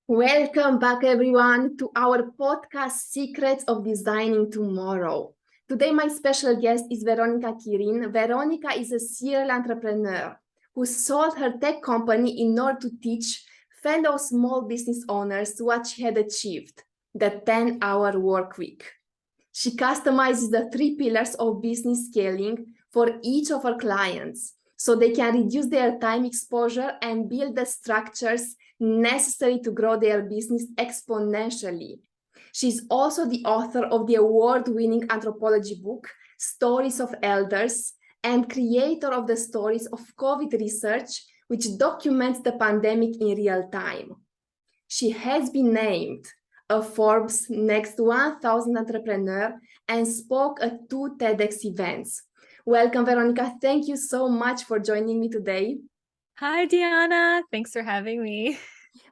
Welcome back, everyone, to our podcast, Secrets of Designing Tomorrow. Today, my special guest is Veronica Kirin. Veronica is a serial entrepreneur who sold her tech company in order to teach fellow small business owners what she had achieved, the 10-hour work week. She customizes the 3 pillars of business scaling for each of her clients so they can reduce their time exposure and build the structures necessary to grow their business exponentially. She's also the author of the award-winning anthropology book, Stories of Elders, and creator of the Stories of COVID Research, which documents the pandemic in real time. She has been named a Forbes NEXT 1000 entrepreneur and spoke at 2 TEDx events. Welcome, Veronica. Thank you so much for joining me today. Hi, Diana. Thanks for having me.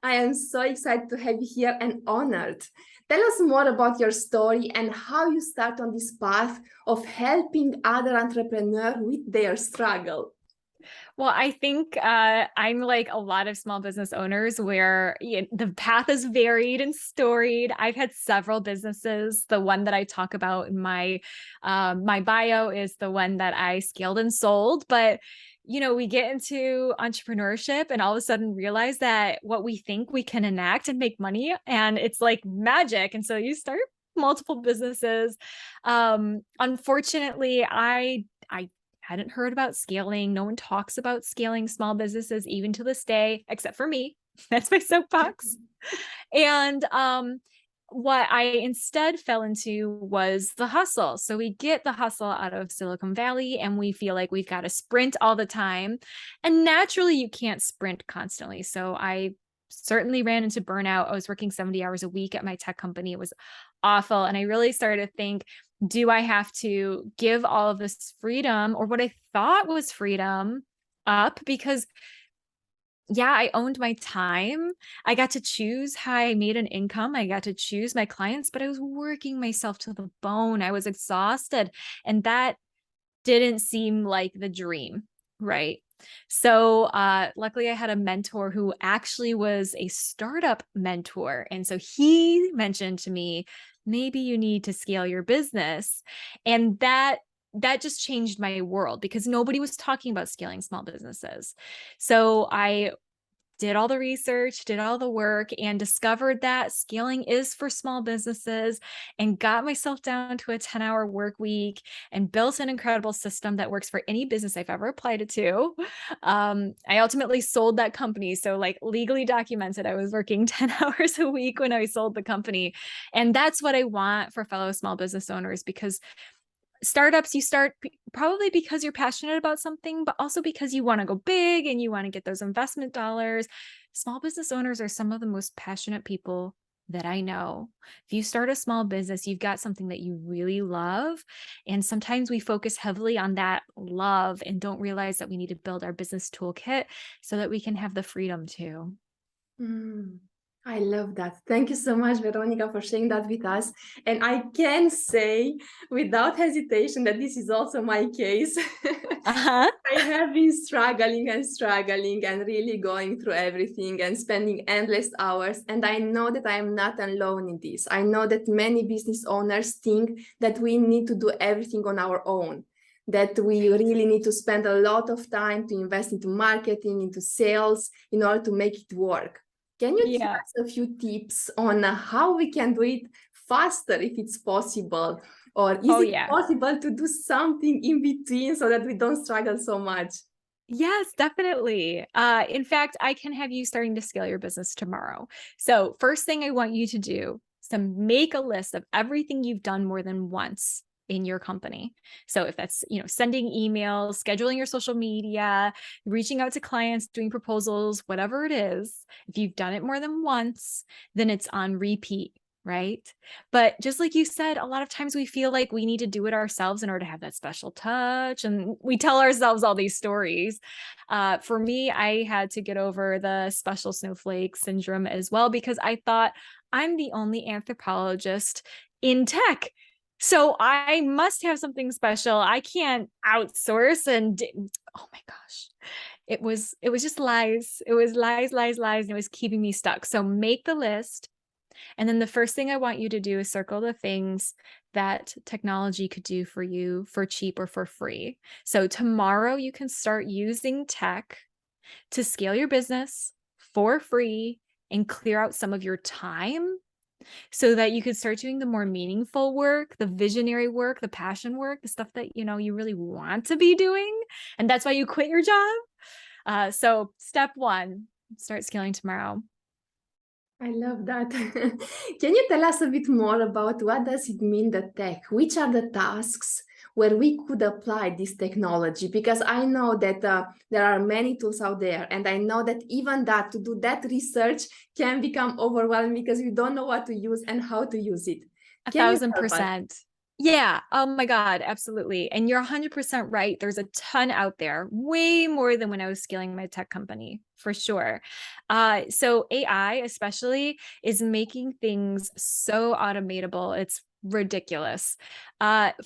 I am so excited to have you here and honored. Tell us more about your story and how you start on this path of helping other entrepreneurs with their struggle. Well, I think I'm like a lot of small business owners where the path is varied and storied. I've had several businesses. The one that I talk about in my bio is the one that I scaled and sold. But we get into entrepreneurship and all of a sudden realize that what we think we can enact and make money, and it's like magic. And so you start multiple businesses. Unfortunately, I hadn't heard about scaling. No one talks about scaling small businesses even to this day, except for me. That's my soapbox. And what I instead fell into was the hustle. So we get the hustle out of Silicon Valley and we feel like we've got to sprint all the time. And naturally, you can't sprint constantly. So I certainly ran into burnout. I was working 70 hours a week at my tech company. It was awful. And I really started to think, do I have to give all of this freedom, or what I thought was freedom, up? Because yeah, I owned my time. I got to choose how I made an income. I got to choose my clients, but I was working myself to the bone. I was exhausted. And that didn't seem like the dream, right? So luckily I had a mentor who actually was a startup mentor. And so he mentioned to me, maybe you need to scale your business. And that just changed my world because nobody was talking about scaling small businesses. So I did all the research, did all the work, and discovered that scaling is for small businesses, and got myself down to a 10-hour work week and built an incredible system that works for any business I've ever applied it to. I ultimately sold that company. So like legally documented, I was working 10 hours a week when I sold the company. And that's what I want for fellow small business owners, because startups, you start probably because you're passionate about something, but also because you want to go big and you want to get those investment dollars. Small business owners are some of the most passionate people that I know. If you start a small business, you've got something that you really love. And sometimes we focus heavily on that love and don't realize that we need to build our business toolkit so that we can have the freedom to. I love that. Thank you so much, Veronica, for sharing that with us. And I can say without hesitation that this is also my case. Uh-huh. I have been struggling and really going through everything and spending endless hours. And I know that I am not alone in this. I know that many business owners think that we need to do everything on our own, that we really need to spend a lot of time to invest into marketing, into sales in order to make it work. Can you give us a few tips on how we can do it faster if it's possible? Or is it possible to do something in between so that we don't struggle so much? Yes, definitely. In fact, I can have you starting to scale your business tomorrow. So first thing I want you to do is to make a list of everything you've done more than once in your company. So if that's, sending emails, scheduling your social media, reaching out to clients, doing proposals, whatever it is, if you've done it more than once, then it's on repeat, right? But just like you said, a lot of times we feel like we need to do it ourselves in order to have that special touch. And we tell ourselves all these stories. For me, I had to get over the special snowflake syndrome as well, because I thought I'm the only anthropologist in tech. So I must have something special. I can't outsource. And oh my gosh, It was just lies. It was lies, lies, lies, and it was keeping me stuck. So make the list. And then the first thing I want you to do is circle the things that technology could do for you for cheap or for free. So tomorrow you can start using tech to scale your business for free and clear out some of your time so that you could start doing the more meaningful work, the visionary work, the passion work, the stuff that, you really want to be doing. And that's why you quit your job. So step one, start scaling tomorrow. I love that. Can you tell us a bit more about what does it mean, the tech? Which are the tasks where we could apply this technology? Because I know that there are many tools out there, and I know that even that to do that research can become overwhelming because you don't know what to use and how to use it. Can you help us? 1,000%. Yeah. Oh my God. Absolutely. And you're 100% right. There's a ton out there, way more than when I was scaling my tech company, for sure. So AI especially is making things so automatable. It's ridiculous.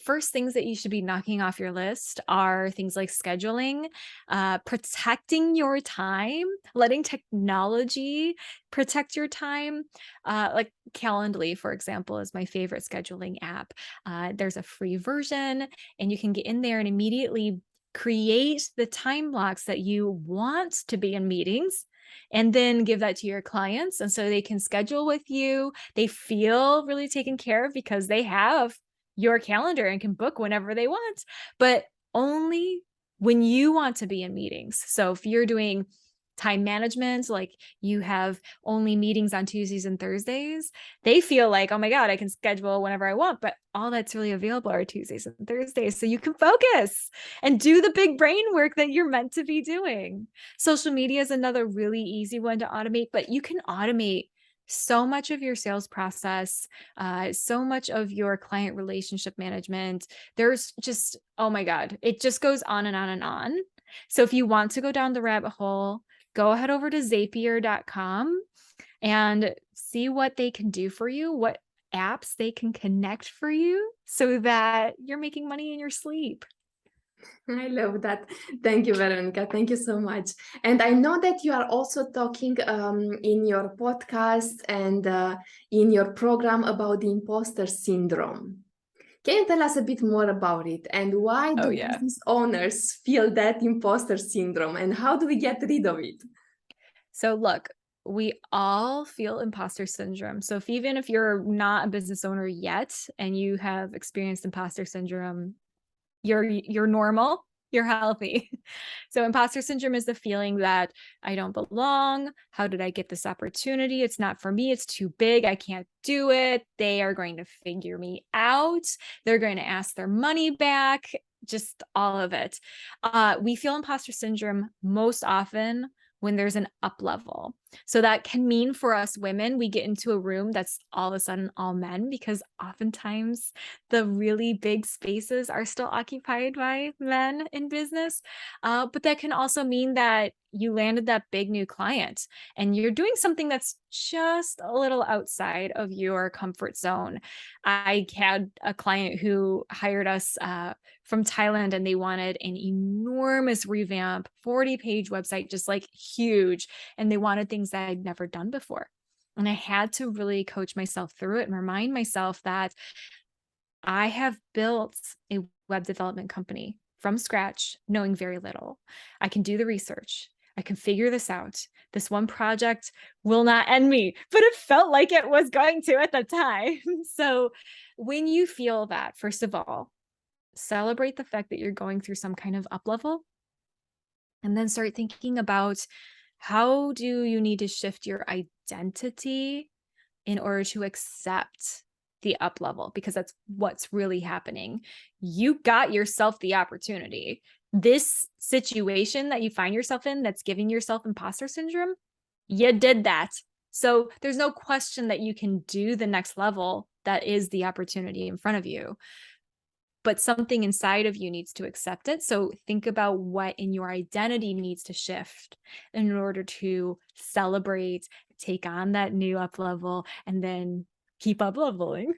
First things that you should be knocking off your list are things like scheduling, protecting your time, letting technology protect your time. Like Calendly, for example, is my favorite scheduling app. There's a free version, and you can get in there and immediately create the time blocks that you want to be in meetings and then give that to your clients. And so they can schedule with you. They feel really taken care of because they have your calendar and can book whenever they want, but only when you want to be in meetings. So if you're doing time management, like you have only meetings on Tuesdays and Thursdays, they feel like, oh my God, I can schedule whenever I want, but all that's really available are Tuesdays and Thursdays. So you can focus and do the big brain work that you're meant to be doing. Social media is another really easy one to automate, but you can automate so much of your sales process, so much of your client relationship management. There's just, oh my God, it just goes on and on and on. So if you want to go down the rabbit hole, go ahead over to Zapier.com and see what they can do for you, what apps they can connect for you so that you're making money in your sleep. I love that. Thank you, Veronica. Thank you so much. And I know that you are also talking in your podcast and in your program about the imposter syndrome. Can you tell us a bit more about it and why Oh, do yeah. business owners feel that imposter syndrome and how do we get rid of it? So look, we all feel imposter syndrome. So even if you're not a business owner yet and you have experienced imposter syndrome, you're normal, you're healthy. So imposter syndrome is the feeling that I don't belong. How did I get this opportunity? It's not for me. It's too big. I can't do it. They are going to figure me out. They're going to ask their money back. Just all of it. We feel imposter syndrome most often when there's an up level. So that can mean for us women, we get into a room that's all of a sudden all men because oftentimes the really big spaces are still occupied by men in business. But that can also mean that you landed that big new client and you're doing something that's just a little outside of your comfort zone. I had a client who hired us from Thailand and they wanted an enormous revamp, 40-page website, just like huge. And they wanted things that I'd never done before. And I had to really coach myself through it and remind myself that I have built a web development company from scratch, knowing very little. I can do the research. I can figure this out. This one project will not end me, but it felt like it was going to at the time. So when you feel that, first of all, celebrate the fact that you're going through some kind of up level, and then start thinking about how do you need to shift your identity in order to accept the up level, because that's what's really happening. You got yourself the opportunity. This situation that you find yourself in that's giving yourself imposter syndrome, you did that. So there's no question that you can do the next level. That is the opportunity in front of you. But something inside of you needs to accept it. So think about what in your identity needs to shift in order to celebrate, take on that new up level, and then keep up leveling.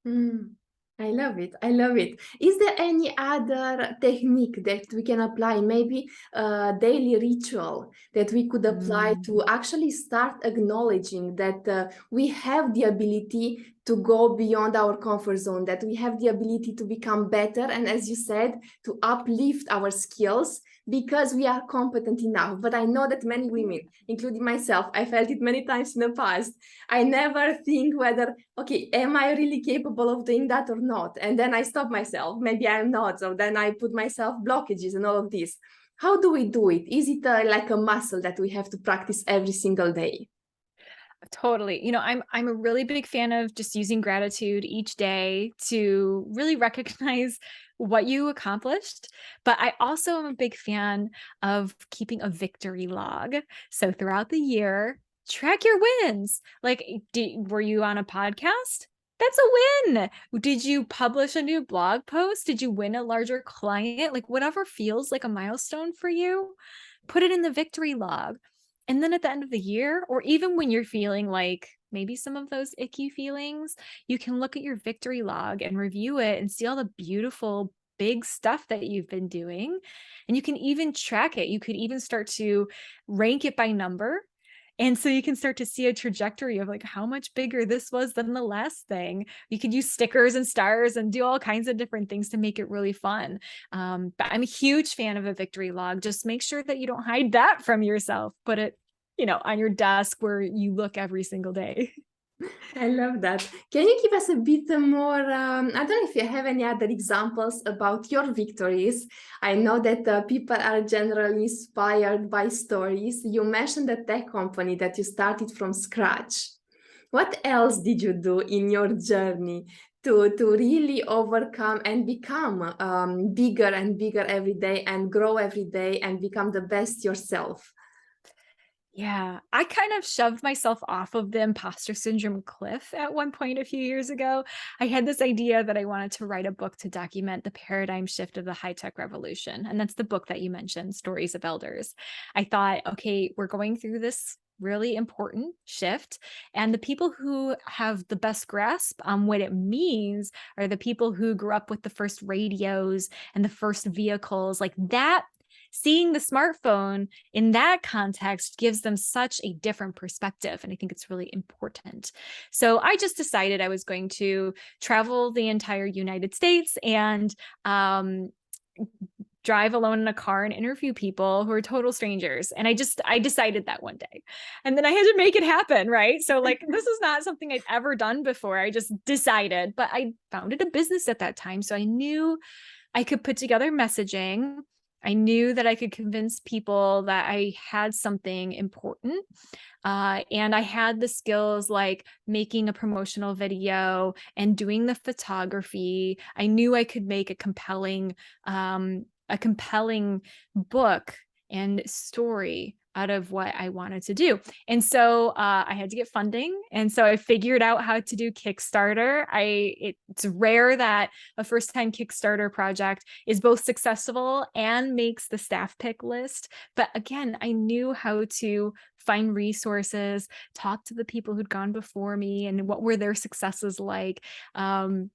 Mm. I love it. I love it. Is there any other technique that we can apply? Maybe a daily ritual that we could apply Mm. to actually start acknowledging that we have the ability to go beyond our comfort zone, that we have the ability to become better. And as you said, to uplift our skills because we are competent enough. But I know that many women, including myself, I felt it many times in the past. I never think whether, okay, am I really capable of doing that or not? And then I stop myself. Maybe I'm not. So then I put myself blockages and all of this. How do we do it? Is it like a muscle that we have to practice every single day? Totally. I'm a really big fan of just using gratitude each day to really recognize what you accomplished. But I also am a big fan of keeping a victory log. So throughout the year, track your wins. Like, were you on a podcast? That's a win. Did you publish a new blog post? Did you win a larger client? Like, whatever feels like a milestone for you, put it in the victory log. And then at the end of the year, or even when you're feeling like maybe some of those icky feelings, you can look at your victory log and review it and see all the beautiful big stuff that you've been doing. And you can even track it. You could even start to rank it by number. And so you can start to see a trajectory of like how much bigger this was than the last thing. You could use stickers and stars and do all kinds of different things to make it really fun. But I'm a huge fan of a victory log. Just make sure that you don't hide that from yourself. Put it, on your desk where you look every single day. I love that. Can you give us a bit more? I don't know if you have any other examples about your victories. I know that people are generally inspired by stories. You mentioned the tech company that you started from scratch. What else did you do in your journey to really overcome and become bigger and bigger every day and grow every day and become the best yourself? Yeah, I kind of shoved myself off of the imposter syndrome cliff at one point a few years ago. I had this idea that I wanted to write a book to document the paradigm shift of the high-tech revolution. And that's the book that you mentioned, Stories of Elders. I thought, okay, we're going through this really important shift. And the people who have the best grasp on what it means are the people who grew up with the first radios and the first vehicles. Like that, seeing the smartphone in that context gives them such a different perspective. And I think it's really important. So I just decided I was going to travel the entire United States and drive alone in a car and interview people who are total strangers. And I decided that one day. And then I had to make it happen, right? So like, this is not something I'd ever done before. I just decided, but I founded a business at that time. So I knew I could put together messaging. I knew that I could convince people that I had something important. And I had the skills like making a promotional video and doing the photography. I knew I could make a compelling book and story out of what I wanted to do. And so I had to get funding. And so I figured out how to do Kickstarter. It's rare that a first-time Kickstarter project is both successful and makes the staff pick list. But again, I knew how to find resources, talk to the people who'd gone before me and what were their successes like. And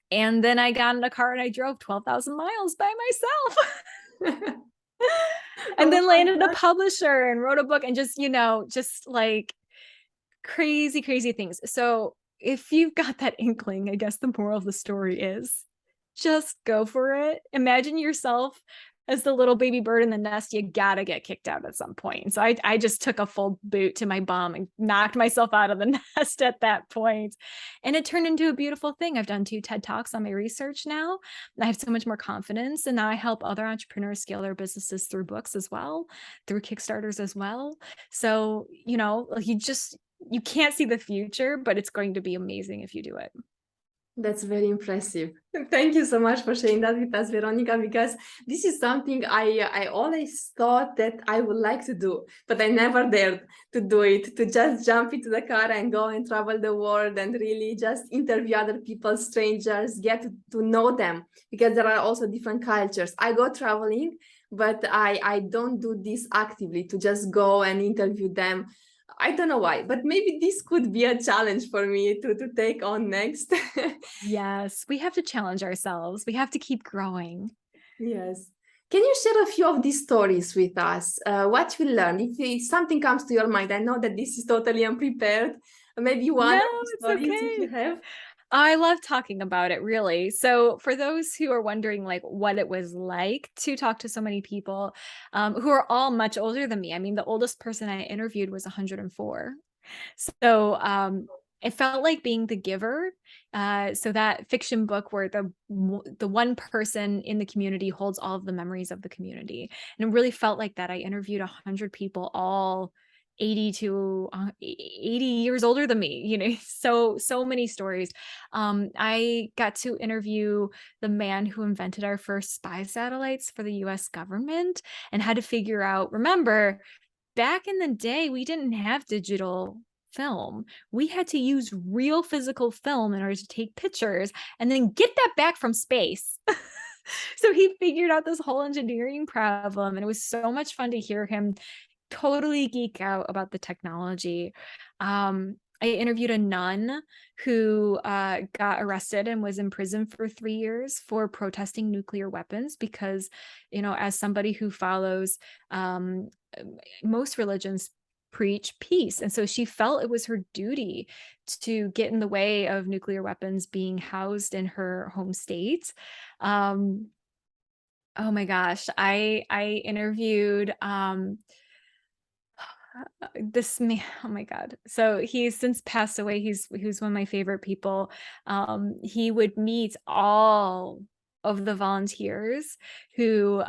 then I got in a car and I drove 12,000 miles by myself. And then landed a publisher and wrote a book and just like crazy, crazy things. So if you've got that inkling, I guess the moral of the story is just go for it. Imagine yourself as the little baby bird in the nest. You gotta get kicked out at some point. So I just took a full boot to my bum and knocked myself out of the nest at that point. And it turned into a beautiful thing. I've done 2 TED Talks on my research now. I have so much more confidence. And now I help other entrepreneurs scale their businesses through books as well, through Kickstarters as well. So, you can't see the future, but it's going to be amazing if you do it. That's very impressive. Thank you so much for sharing that with us, Veronica, because this is something I always thought that I would like to do, but I never dared to do it, to just jump into the car and go and travel the world and really just interview other people, strangers, get to know them, because there are also different cultures. I go traveling, but I don't do this actively to just go and interview them. I don't know why, but maybe this could be a challenge for me to take on next. Yes, we have to challenge ourselves. We have to keep growing. Yes. Can you share a few of these stories with us? What you learned? If something comes to your mind, I know that this is totally unprepared. Maybe one No, of the it's stories if you okay. have. I love talking about it, really. So for those who are wondering like what it was like to talk to so many people who are all much older than me. I mean, the oldest person I interviewed was 104. So it felt like being the giver. So that fiction book where the one person in the community holds all of the memories of the community. And it really felt like that. I interviewed 100 people, all 80 to 80 years older than me, so many stories. I got to interview the man who invented our first spy satellites for the US government and had to figure out, remember, back in the day, we didn't have digital film. We had to use real physical film in order to take pictures and then get that back from space. So he figured out this whole engineering problem, and it was so much fun to hear him totally geek out about the technology. I interviewed a nun who got arrested and was in prison for 3 years for protesting nuclear weapons because, as somebody who follows most religions preach peace. And so she felt it was her duty to get in the way of nuclear weapons being housed in her home state. Um, oh my gosh, I interviewed this man. Oh my god, so he's since passed away. He's one of my favorite people. He would meet all of the volunteers who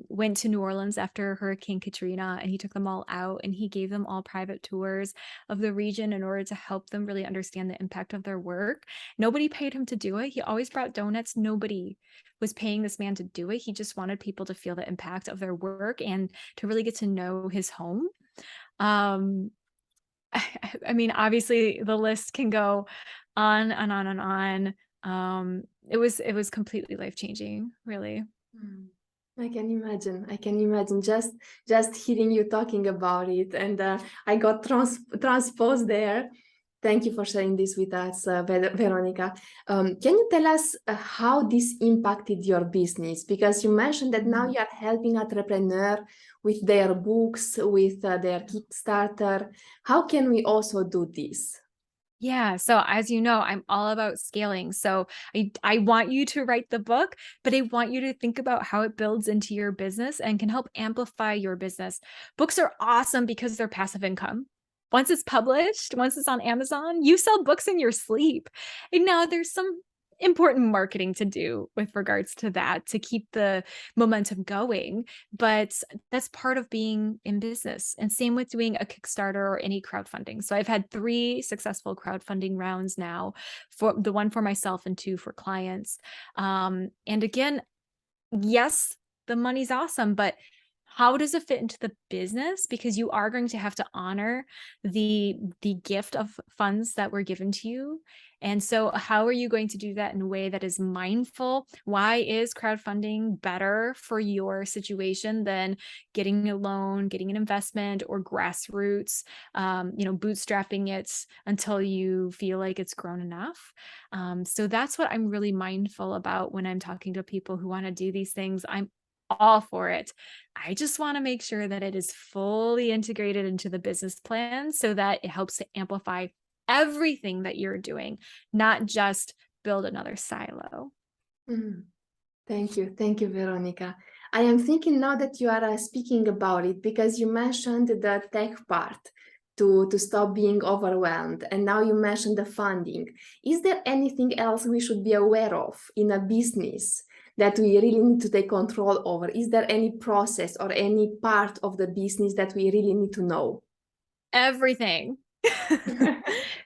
went to New Orleans after Hurricane Katrina, and he took them all out and he gave them all private tours of the region in order to help them really understand the impact of their work. Nobody paid him to do it. He always brought donuts. Nobody was paying this man to do it. He just wanted people to feel the impact of their work and to really get to know his home. um I mean, obviously the list can go on and on and on. It was completely life-changing, really. Mm. I can imagine. I can imagine just hearing you talking about it, and I got transposed there. Thank you for sharing this with us, Veronica. Can you tell us how this impacted your business? Because you mentioned that now you are helping entrepreneurs with their books, with their Kickstarter. How can we also do this? Yeah. So as you know, I'm all about scaling. So I want you to write the book, but I want you to think about how it builds into your business and can help amplify your business. Books are awesome because they're passive income. Once it's published, once it's on Amazon, you sell books in your sleep. And now there's some important marketing to do with regards to that to keep the momentum going. But that's part of being in business. And same with doing a Kickstarter or any crowdfunding. So I've had 3 successful crowdfunding rounds now, for the one for myself and 2 for clients. And again, yes, the money's awesome, but how does it fit into the business? Because you are going to have to honor the gift of funds that were given to you. And so how are you going to do that in a way that is mindful? Why is crowdfunding better for your situation than getting a loan, getting an investment, or grassroots, bootstrapping it until you feel like it's grown enough? So that's what I'm really mindful about when I'm talking to people who want to do these things. I'm all for it. I just want to make sure that it is fully integrated into the business plan so that it helps to amplify everything that you're doing, not just build another silo. Mhm. Thank you. Thank you, Veronica. I am thinking now that you are speaking about it because you mentioned the tech part to stop being overwhelmed. And now you mentioned the funding. Is there anything else we should be aware of in a business that we really need to take control over? Is there any process or any part of the business that we really need to know? Everything.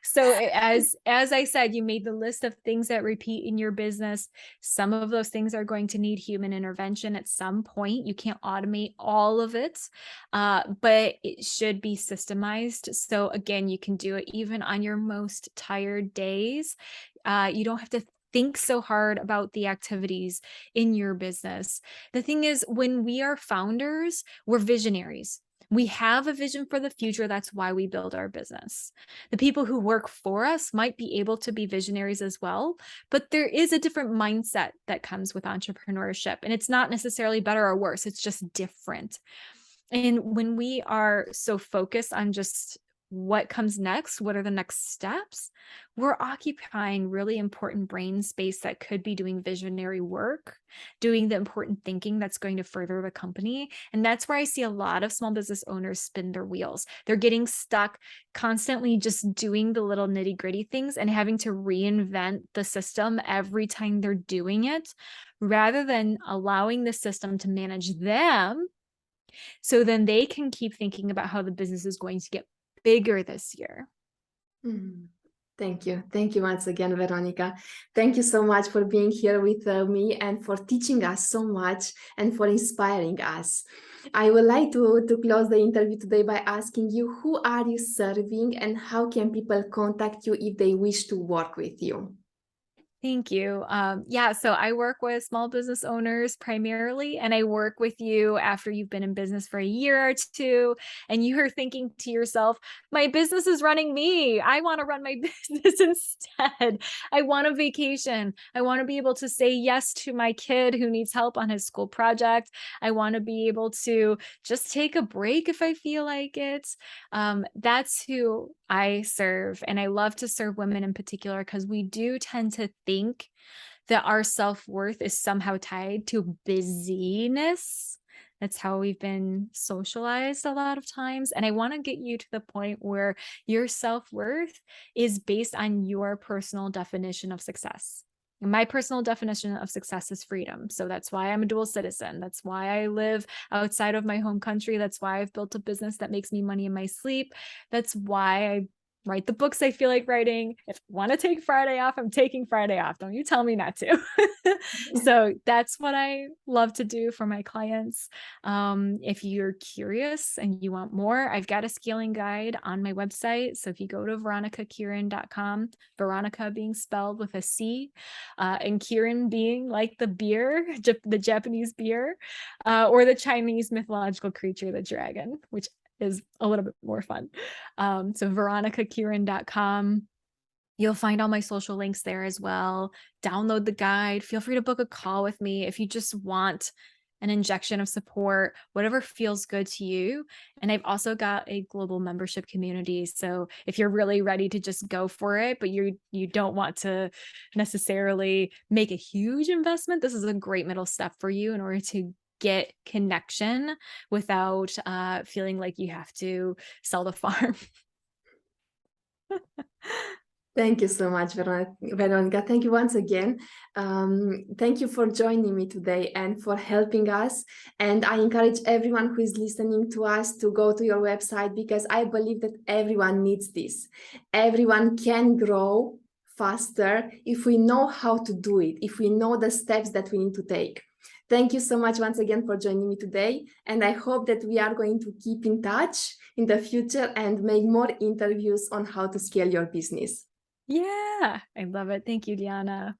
So as I said, you made the list of things that repeat in your business. Some of those things are going to need human intervention at some point. You can't automate all of it, but it should be systemized. So again, you can do it even on your most tired days. You don't have to think so hard about the activities in your business. The thing is, when we are founders, we're visionaries. We have a vision for the future. That's why we build our business. The people who work for us might be able to be visionaries as well, but there is a different mindset that comes with entrepreneurship. And it's not necessarily better or worse, it's just different. And when we are so focused on just what comes next, what are the next steps, we're occupying really important brain space that could be doing visionary work, doing the important thinking that's going to further the company. And that's where I see a lot of small business owners spin their wheels. They're getting stuck constantly just doing the little nitty gritty things and having to reinvent the system every time they're doing it, rather than allowing the system to manage them. So then they can keep thinking about how the business is going to get bigger this year. Mhm. Thank you. Thank you once again, Veronica. Thank you so much for being here with me and for teaching us so much and for inspiring us. I would like to close the interview today by asking you, who are you serving and how can people contact you if they wish to work with you? Thank you. Yeah, so I work with small business owners primarily, and I work with you after you've been in business for a year or two, and you are thinking to yourself, my business is running me. I want to run my business instead. I want a vacation. I want to be able to say yes to my kid who needs help on his school project. I want to be able to just take a break if I feel like it. That's who I serve. And I love to serve women in particular because we do tend to think that our self-worth is somehow tied to busyness. That's how we've been socialized a lot of times. And I want to get you to the point where your self-worth is based on your personal definition of success. And my personal definition of success is freedom. So that's why I'm a dual citizen. That's why I live outside of my home country. That's why I've built a business that makes me money in my sleep. That's why I write the books I feel like writing. If I want to take Friday off, I'm taking Friday off. Don't you tell me not to. So that's what I love to do for my clients. If you're curious and you want more, I've got a scaling guide on my website. So if you go to veronicakirin.com, Veronica being spelled with a C, and Kirin being like the beer, the Japanese beer, or the Chinese mythological creature, the dragon, which is a little bit more fun. So veronicakirin.com. You'll find all my social links there as well. Download the guide. Feel free to book a call with me if you just want an injection of support, whatever feels good to you. And I've also got a global membership community. So if you're really ready to just go for it, but you don't want to necessarily make a huge investment, this is a great middle step for you in order to get connection without feeling like you have to sell the farm. Thank you so much, Veronica. Thank you once again. Thank you for joining me today and for helping us. And I encourage everyone who is listening to us to go to your website, because I believe that everyone needs this. Everyone can grow faster if we know how to do it, if we know the steps that we need to take. Thank you so much once again for joining me today. And I hope that we are going to keep in touch in the future and make more interviews on how to scale your business. Yeah, I love it. Thank you, Diana.